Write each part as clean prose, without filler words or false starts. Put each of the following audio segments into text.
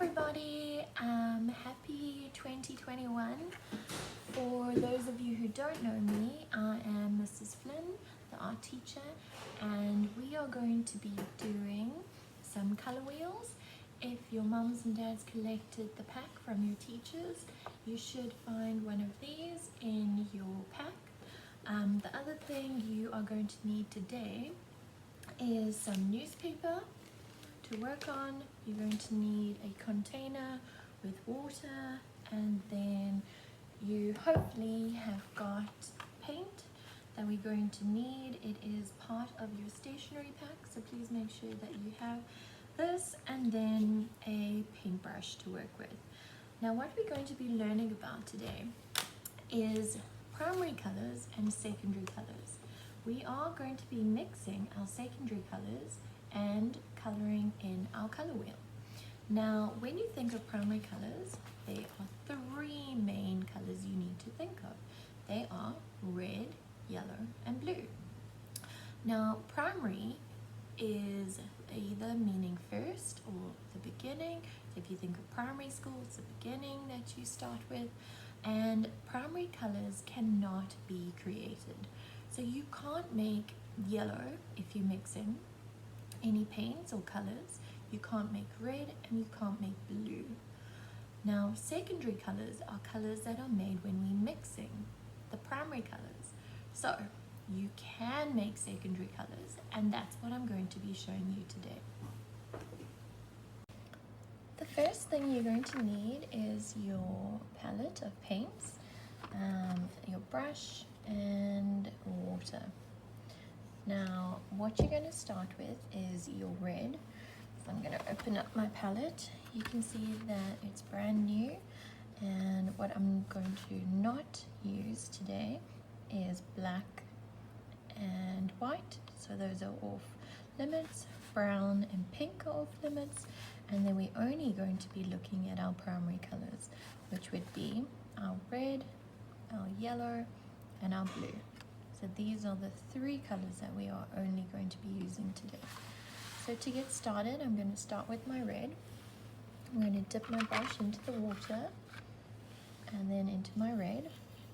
everybody, happy 2021. For those of you who don't know me, I am Mrs. Flynn, the art teacher, and we are going to be doing some color wheels. If your mums and dads collected the pack from your teachers, you should find one of these in your pack. The other thing you are going to need today is some newspaper to work on. You're going to need a container with water, and then you hopefully have got paint that we're going to need. It is part of your stationery pack, so please make sure that you have this, and then a paintbrush to work with. Now what we're going to be learning about today is primary colors and secondary colors. We are going to be mixing our secondary colors and coloring in our color wheel. Now, when you think of primary colors, there are three main colors you need to think of. They are red, yellow, and blue. Now, primary is either meaning first or the beginning. So if you think of primary school, it's the beginning that you start with. And primary colors cannot be created. So you can't make yellow if you're mixing any paints or colors. You can't make red and you can't make blue. Now, secondary colors are colors that are made when we're mixing the primary colors. So you can make secondary colors, and that's what I'm going to be showing you today. The first thing you're going to need is your palette of paints, your brush, and water. Now, what you're going to start with is your red. So I'm going to open up my palette. You can see that it's brand new, and what I'm going to not use today is black and white. So those are off limits. Brown and pink are off limits, and then we're only going to be looking at our primary colors, which would be our red, our yellow, and our blue. So these are the three colors that we are only going to be using today. So to get started, I'm going to start with my red. I'm going to dip my brush into the water and then into my red.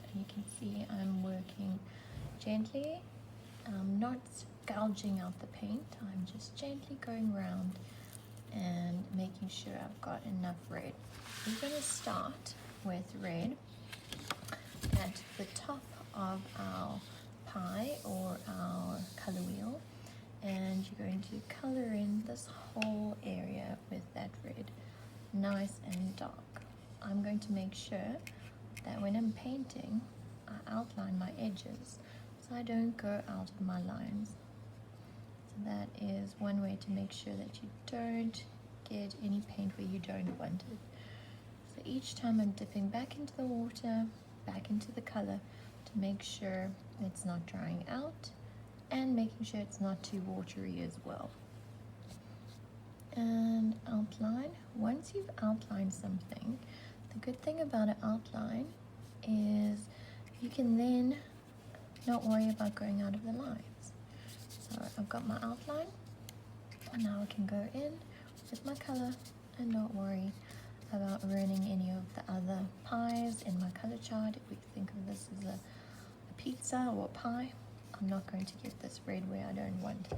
And you can see I'm working gently. I'm not gouging out the paint. I'm just gently going around and making sure I've got enough red. We're going to start with red at the top of our pie or our color wheel, and you're going to color in this whole area with that red, nice and dark. I'm going to make sure that when I'm painting, I outline my edges so I don't go out of my lines. So that is one way to make sure that you don't get any paint where you don't want it. So each time I'm dipping back into the water, back into the color, to make sure it's not drying out and making sure it's not too watery as well. And outline. Once you've outlined something, the good thing about an outline is you can then not worry about going out of the lines. So I've got my outline, and now I can go in with my color and not worry about ruining any of the other pies in my color chart. If we think of this as a pizza or a pie, I'm not going to get this red where I don't want it.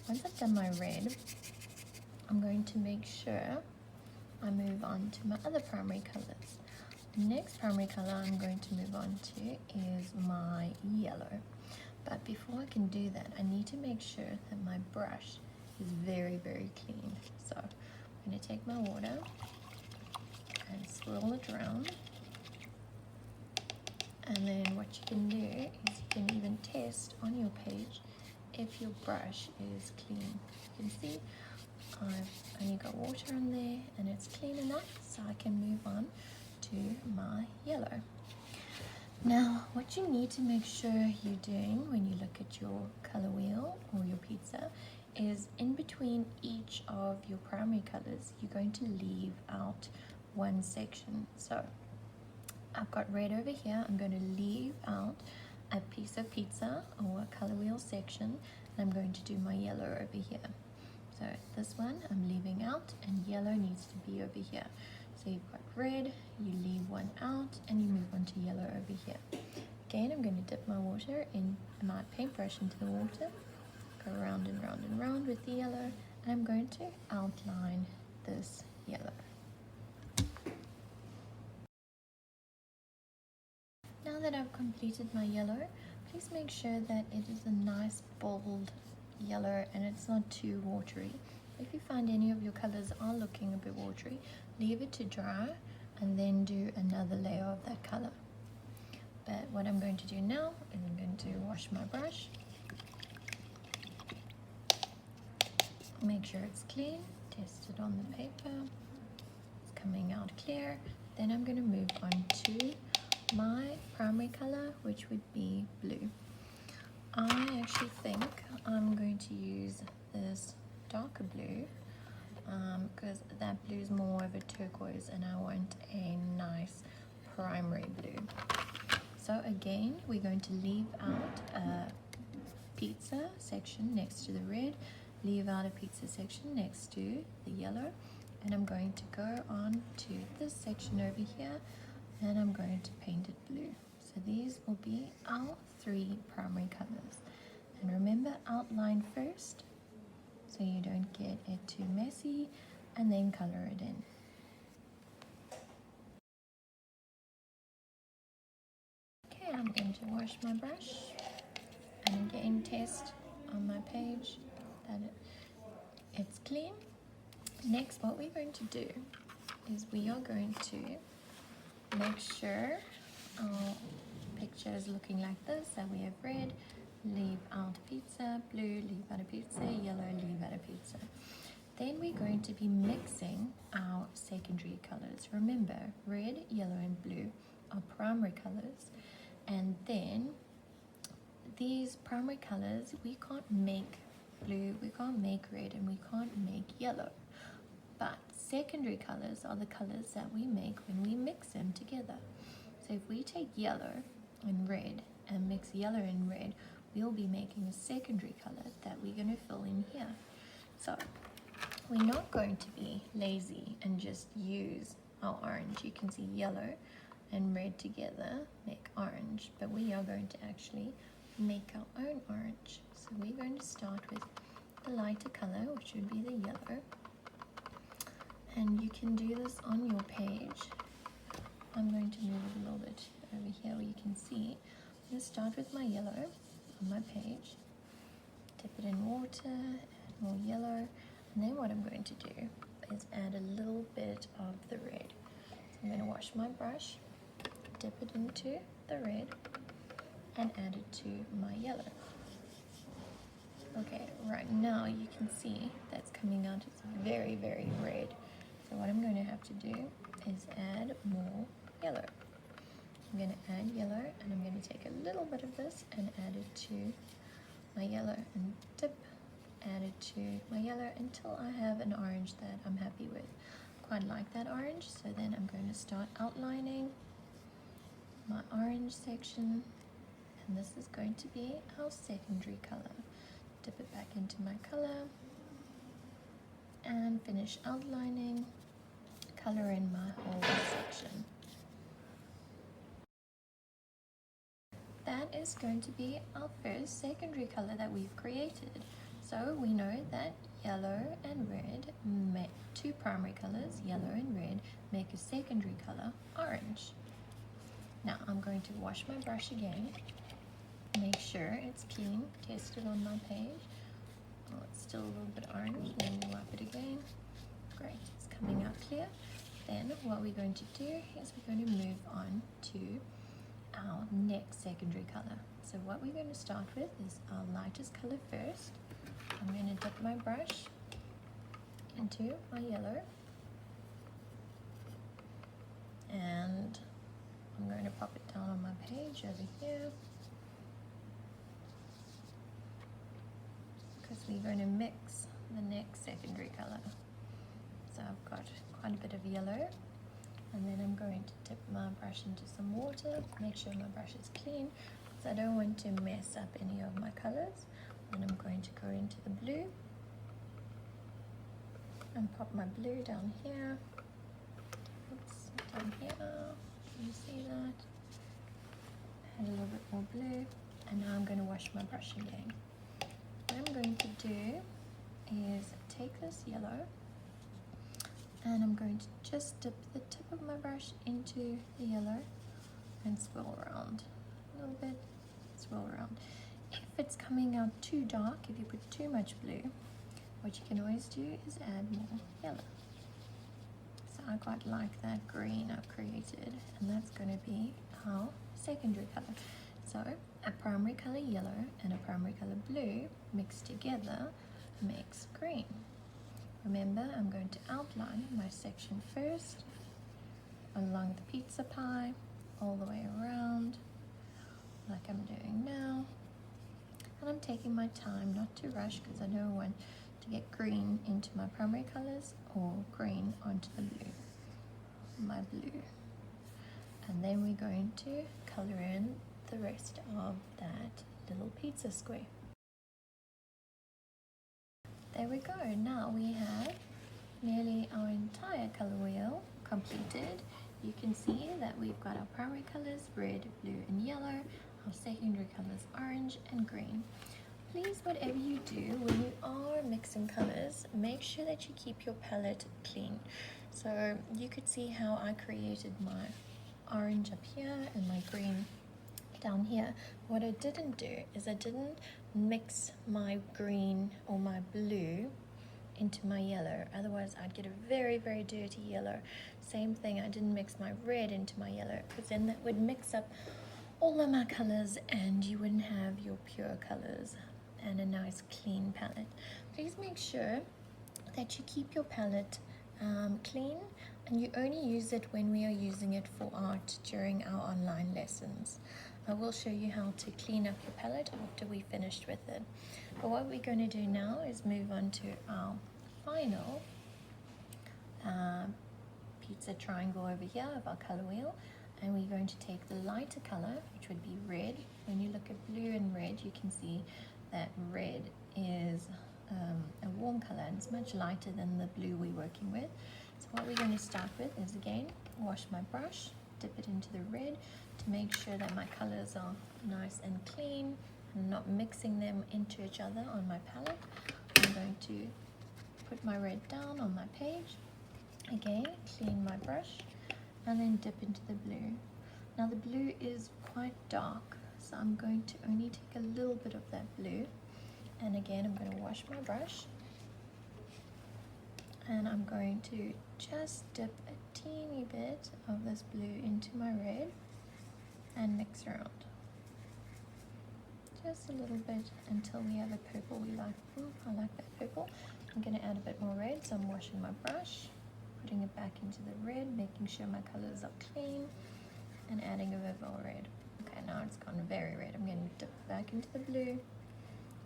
Once I've done my red, I'm going to make sure I move on to my other primary colors. The next primary color I'm going to move on to is my yellow. But before I can do that, I need to make sure that my brush is very, very clean. So I'm going to take my water and swirl it around. And then what you can do is you can even test on your page if your brush is clean. You can see I've only got water on there and it's clean enough, so I can move on to my yellow. Now, what you need to make sure you're doing when you look at your color wheel or your pizza is in between each of your primary colors, you're going to leave out one section. So I've got red over here. I'm going to leave out a piece of pizza or a color wheel section, and I'm going to do my yellow over here. So this one I'm leaving out, and yellow needs to be over here. So you've got red, you leave one out, and you move on to yellow over here. Again, I'm going to dip my water in my paintbrush into the water, go round and round and round with the yellow, and I'm going to outline this yellow. Now that I've completed my yellow, please make sure that it is a nice bold yellow and it's not too watery. If you find any of your colors are looking a bit watery, leave it to dry and then do another layer of that color. But what I'm going to do now is I'm going to wash my brush, make sure it's clean, test it on the paper, it's coming out clear. Then I'm going to move on to my primary color, which would be blue. I actually think I'm going to use this darker blue because that blue is more of a turquoise and I want a nice primary blue. So again, we're going to leave out a pizza section next to the red, leave out a pizza section next to the yellow, and I'm going to go on to this section over here and I'm going to paint it blue. So these will be our 3 primary colors. And remember, outline first so you don't get it too messy, and then color it in. Okay, I'm going to wash my brush and again test on my page that it's clean. Next, what we're going to do is we are going to make sure our picture is looking like this, that we have red, leave out a pizza, blue, leave out a pizza, yellow, leave out a pizza. Then we're going to be mixing our secondary colors. Remember, red, yellow, and blue are primary colors, and then these primary colors, we can't make blue, we can't make red, and we can't make yellow. But secondary colors are the colors that we make when we mix them together. So if we take yellow and red and mix yellow and red, we'll be making a secondary color that we're going to fill in here. So we're not going to be lazy and just use our orange. You can see yellow and red together make orange, but we are going to actually make our own orange. So we're going to start with the lighter color, which would be the yellow. And you can do this on your page. I'm going to move it a little bit over here where you can see. I'm going to start with my yellow on my page, dip it in water, add more yellow, and then what I'm going to do is add a little bit of the red. So I'm going to wash my brush, dip it into the red, and add it to my yellow. Okay, right now you can see that's coming out, it's very, very red. So what I'm going to have to do is add more yellow. I'm going to add yellow, and I'm going to take a little bit of this and add it to my yellow and dip, add it to my yellow until I have an orange that I'm happy with. Quite like that orange, so then I'm going to start outlining my orange section, and this is going to be our secondary color. Dip it back into my color and finish outlining, color in my whole section. That is going to be our first secondary color that we've created. So we know that yellow and red make 2 primary colors, yellow and red, make a secondary color, orange. Now I'm going to wash my brush again, make sure it's clean, test it on my page. Oh, it's still a little bit orange, let me wipe it again. Great, it's coming out clear. Then what we're going to do is we're going to move on to our next secondary color. So what we're going to start with is our lightest color first. I'm going to dip my brush into my yellow, and I'm going to pop it down on my page over here, because we're going to mix the next secondary color. So I've got quite a bit of yellow, and then I'm going to dip my brush into some water, make sure my brush is clean, because I don't want to mess up any of my colors. And I'm going to go into the blue, and pop my blue down here. Oops, down here. Can you see that? Add a little bit more blue. And now I'm going to wash my brush again. What I'm going to do is take this yellow and I'm going to just dip the tip of my brush into the yellow and swirl around a little bit, swirl around. If it's coming out too dark, if you put too much blue, what you can always do is add more yellow. So I quite like that green I've created, and that's going to be our secondary color. So a primary color yellow and a primary color blue mixed together makes green. Remember, I'm going to outline my section first along the pizza pie all the way around like I'm doing now, and I'm taking my time not to rush because I don't want to get green into my primary colors or green onto the blue, my blue. And then we're going to color in the rest of that little pizza square. There we go. Now we have nearly our entire color wheel completed. You can see that we've got our primary colors red, blue and yellow, our secondary colors orange and green. Please, whatever you do when you are mixing colors, make sure that you keep your palette clean. So you could see how I created my orange up here and my green down here. What I didn't do is I didn't mix my green or my blue into my yellow, otherwise I'd get a very, very dirty yellow. Same thing, I didn't mix my red into my yellow because then that would mix up all of my colors and you wouldn't have your pure colors and a nice clean palette. Please make sure that you keep your palette clean, and you only use it when we are using it for art during our online lessons. I will show you how to clean up your palette after we finished with it. But what we're going to do now is move on to our final pizza triangle over here of our color wheel, and we're going to take the lighter color, which would be red. When you look at blue and red, you can see that red is a warm color and it's much lighter than the blue we're working with. So what we're going to start with is, again, wash my brush, dip it into the red to make sure that my colors are nice and clean and not mixing them into each other on my palette. I'm going to put my red down on my page, again clean my brush and then dip into the blue. Now the blue is quite dark, so I'm going to only take a little bit of that blue, and again I'm going to wash my brush and I'm going to just dip a teeny bit of this blue into my red and mix around just a little bit until we have a purple we like. Ooh, I like that purple. I'm going to add a bit more red, so I'm washing my brush, putting it back into the red, making sure my colors are clean, and adding a bit more red. Okay, now it's gone very red. I'm going to dip back into the blue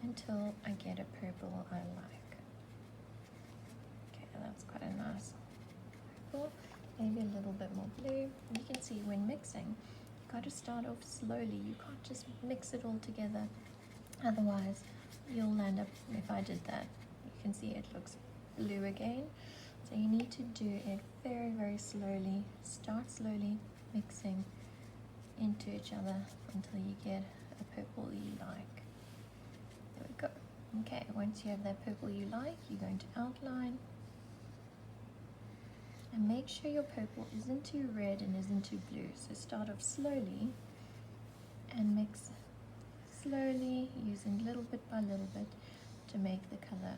until I get a purple I like. Okay, that's quite a nice purple. Maybe a little bit more blue. You can see when mixing, you've got to start off slowly. You can't just mix it all together. Otherwise, you'll end up, if I did that, you can see it looks blue again. So you need to do it very, very slowly. Start slowly mixing into each other until you get a purple you like. There we go. Okay, once you have that purple you like, you're going to outline. And make sure your purple isn't too red and isn't too blue. So start off slowly and mix slowly, using little bit by little bit to make the color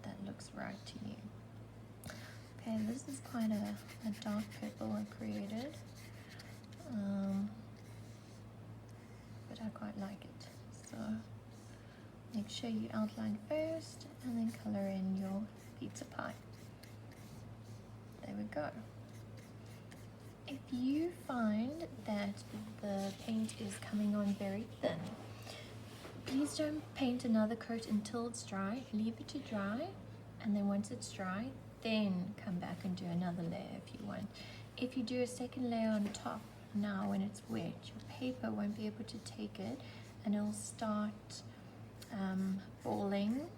that looks right to you. Okay, this is quite a dark purple I created, but I quite like it. So make sure you outline first and then color in your pizza pie. There we go. If you find that the paint is coming on very thin, please don't paint another coat until it's dry. Leave it to dry, and then once it's dry, then come back and do another layer if you want. If you do a second layer on top, now when it's wet, your paper won't be able to take it and it'll start balling.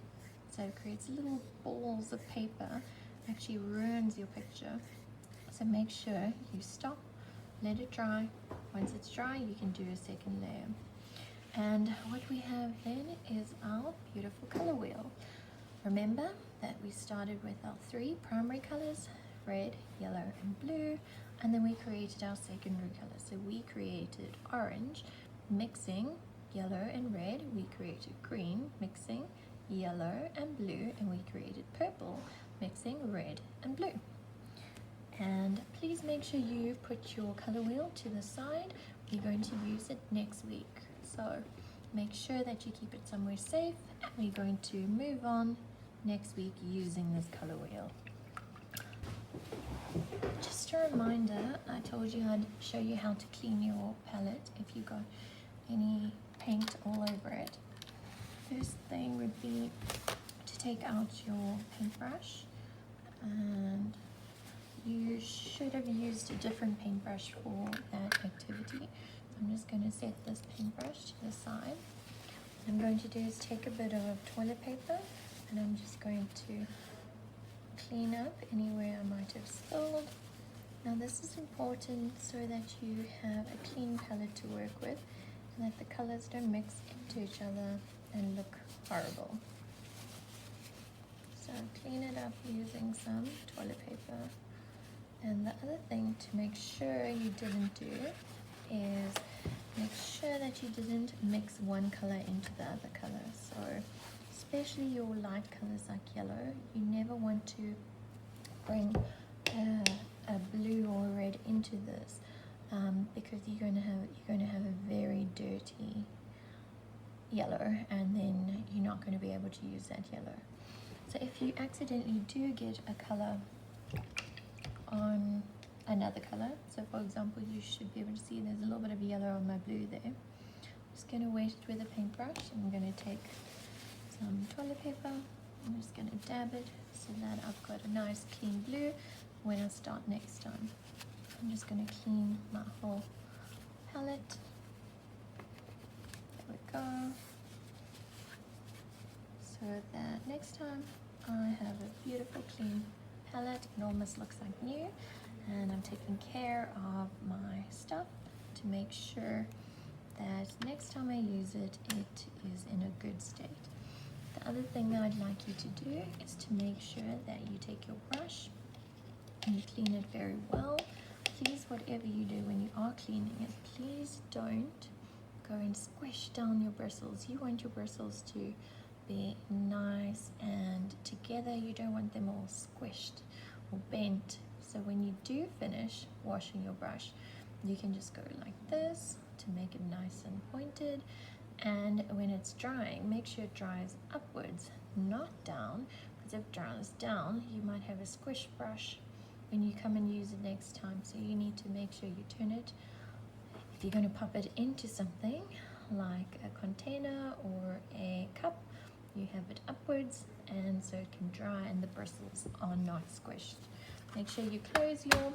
So it creates little balls of paper, actually ruins your picture. So make sure you stop, let it dry. Once it's dry, you can do a second layer. And what we have then is our beautiful color wheel. Remember that we started with our 3 primary colors, red, yellow, and blue, and then we created our secondary colors. So we created orange, mixing yellow and red. We created green, mixing yellow and blue, and we created purple, mixing red and blue. And please make sure you put your color wheel to the side. We're going to use it next week. So make sure that you keep it somewhere safe. We're going to move on next week using this color wheel. Just a reminder, I told you I'd show you how to clean your palette if you got any paint all over it. First thing would be to take out your paintbrush, and you should have used a different paintbrush for that activity. I'm just going to set this paintbrush to the side. What I'm going to do is take a bit of toilet paper, and I'm just going to clean up anywhere I might have spilled. Now this is important so that you have a clean palette to work with, and that the colors don't mix into each other and look horrible. So clean it up using some toilet paper. And the other thing to make sure you didn't do is make sure that you didn't mix one color into the other color. So especially your light colors like yellow, you never want to bring a blue or red into this, because you're going to have a very dirty yellow, and then you're not going to be able to use that yellow. So if you accidentally do get a color on another color, so for example you should be able to see there's a little bit of yellow on my blue there. I'm just going to wet it with a paintbrush. I'm going to take some toilet paper. I'm just going to dab it so that I've got a nice clean blue when I start next time. I'm just going to clean my whole palette. There we go. So that next time I have a beautiful clean palette. It almost looks like new, and I'm taking care of my stuff to make sure that next time I use it, it is in a good state. The other thing that I'd like you to do is to make sure that you take your brush and you clean it very well. Please, whatever you do when you are cleaning it, please don't go and squish down your bristles. You want your bristles to be nice and together. You don't want them all squished or bent. So when you do finish washing your brush, you can just go like this to make it nice and pointed. And when it's drying, make sure it dries upwards, not down, because if it dries down, you might have a squish brush when you come and use it next time. So you need to make sure you turn it. If you're going to pop it into something like a container or a cup, you have it upwards, and so it can dry and the bristles are not squished. Make sure you close your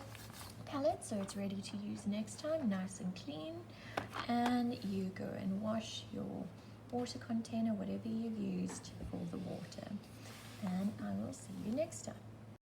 palette so it's ready to use next time, nice and clean, and you go and wash your water container, whatever you've used for the water, and I will see you next time.